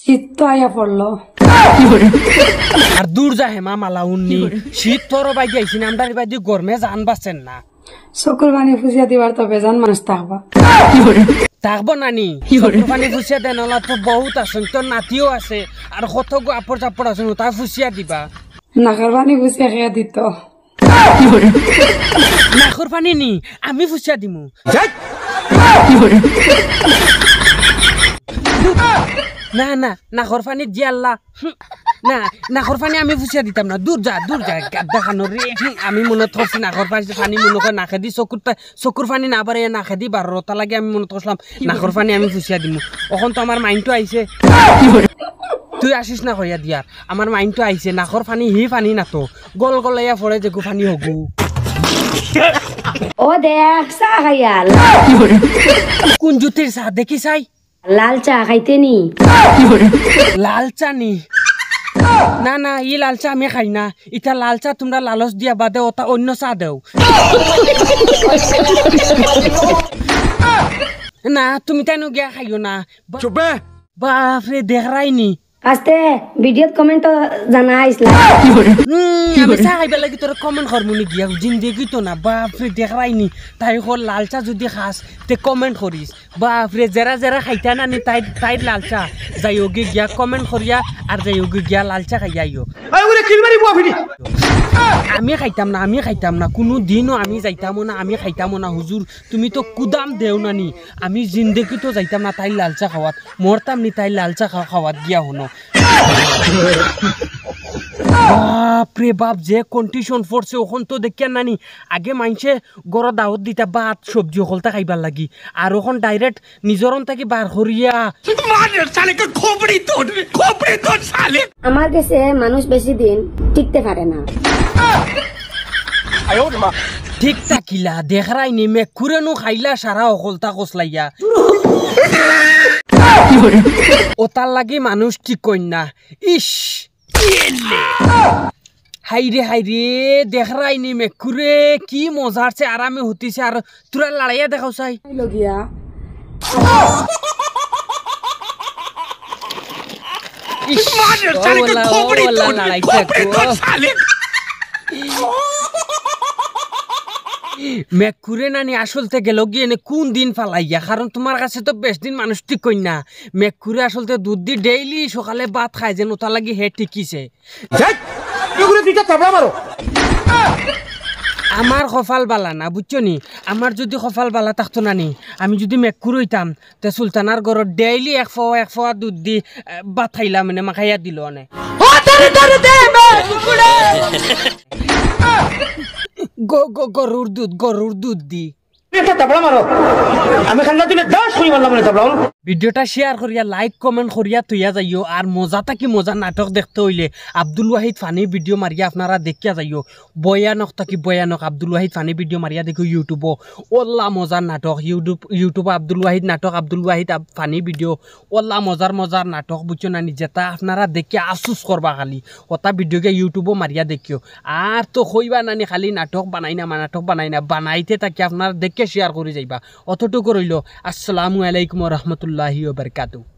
শীত তো আয়া পড়লো আর দূর যা হেমা মালা উন্নি শীত তোর বাইদি আইসি না আমদার বাইদি গরমে জান বাঁচেন না চকুর পানি ফুসিয়া দিবার তো বেজান মানুষ থাকবা থাকবো নানি চকুর পানি ফুসিয়া দেন ওলা তো বহুত আছেন তোর নাতিও আছে আর কত আপর চাপড় আছেন তাই ফুসিয়া দিবা নাকের পানি ফুসিয়া খেয়া দিত নাকর পানি নি আমি ফুসিয়া দিমু না না নাকর পানি দি আল্লাহ না নাকর পানি আমি ফুসিয়া দিতাম না দূর যা গাদ্দা খানো রে আমি মনে থরছি নাকর পানি মনে করে নাকে দি চকুর পানি না বাড়ে নাকে দি বারোটা লাগে আমি মনে থরছিলাম নাকর পানি আমি ফুসিয়া দিমু এখন তো আমার মাইন্ডটো আইছে তুই আসিস না কইয়া দিয়ার আমার মাইন্ডটো আইছে নাকর পানি হি পানি না তো গল গলাইয়া পড়ে যে পানি হগু ও দেখ চা খাইয়াল কোন জুতির চা দেখি চাই লাল চা খাইতে নি লাল চা নি না না ই লাল চা আমি খাই না ইটা লাল চা তোমরা লালচ দিয়া বাদে ওটা অন্য চা দেও না তুমি তাই গিয়া খাইও না বাপরে দেখরাই নি আস্তে ভিডিওত কমেন্ট জানাইছলা আমি চা খাইবা লাগি তোর কমেন্ট করমুনি গিয়া জিন্দেগি তো না বাপরে দেখরাই নি তাই হল লাল চা যদি খাস তে কমেন্ট করিস বাপরে যারা খাইতা না নি তাই লাল চা যাইওগে গিয়া কমেন্ট করিয়া আর যাইওগে গিয়া লাল চা খাইয়াইও আমি খাইতাম না কোনো দিনও আমি যাইতামো না আমি খাইতামো না হুজুর তুমি তো কুদাম দেও না নি আমি জিন্দেগি তো যাইতাম না তাই লাল চা খাওয়াত মরতাম নি তাই লাল চা খাওয়াত গিয়া হনো বাপরে বাপ যে কন্ডিশন পড়ছে ওখান তো দেখিয়া নানি আগে মাইনছে গড় দাওয়াত দিতা ভাত সবজি হলতা খাইবার লাগি আর ওখান ডাইরেক্ট নিজরন থাকি বার করিয়া আমার কাছে মানুষ বেশি দিন টিকতে পারে না ঠিক থাকিলা দেখরাই নি মেকুরেনো খাইলা সারা অকলতা কসলাইয়া ওতার লাগি মানুষ ঠিক কইনা ইস হাইরে দেখরাই নি মেকুরে কি মজারছে আরামে হতিছে আর তোরা লড়াইয়া দেখাও চাই লগিয়া মেকুরে নানি আসলতে গেল গিয়ে কোন দিন ফালাইয়া কারণ তোমার কাছে তো বেশ দিন মানুষ ঠিক কই না মেকুরে আসলতে দুধ দি ডেইলি সকালে ভাত খায় যেন ওটা লাগি হে ঠিকিছে আমার কপাল বালা না বুঝছো নি আমার যদি কপাল বালা থাকতো নানি আমি যদি মেকুর হইতাম তে সুলতানার ঘরত ডেইলি এক ফোয়া দুধ দি ভাত খাইলাম মানে মাখাইয়া দিল অনে গরুর দুধ দি ভিডিওটা শেয়ার করিয়া লাইক কমেন্ট করিয়া তুইয়া যাইও আর মজাটা কি মজা নাটক দেখতে হইলে আব্দুল ওয়াহিদ ফানি ভিডিও মারিয়া আপনারা দেখিয়া যাইও বয়ানক থাকি বয়ানক আব্দুল ওয়াহিদ ফানি ভিডিও মারিয়া দেখো ইউটিউবও ওল্লা মজার নাটক ইউটিউব আব্দুল ওয়াহিদ নাটক আব্দুল ওয়াহিদ ফানি ভিডিও ওল্লা মজার নাটক বুঝছো না যেটা আপনারা দেখিয়া আফসোস করবা খালি ওটা ভিডিওকে ইউটিউবও মারিয়া দেখিও আর তো কইবা নানি খালি নাটক বানাই না বানাইতে তাকে আপনারা দেখে শেয়ার করে যাইবা অতটুকু রইল। আসসালামু আলাইকুম ওয়া রাহমাতুল্লাহি ওয়া বারাকাতুহু।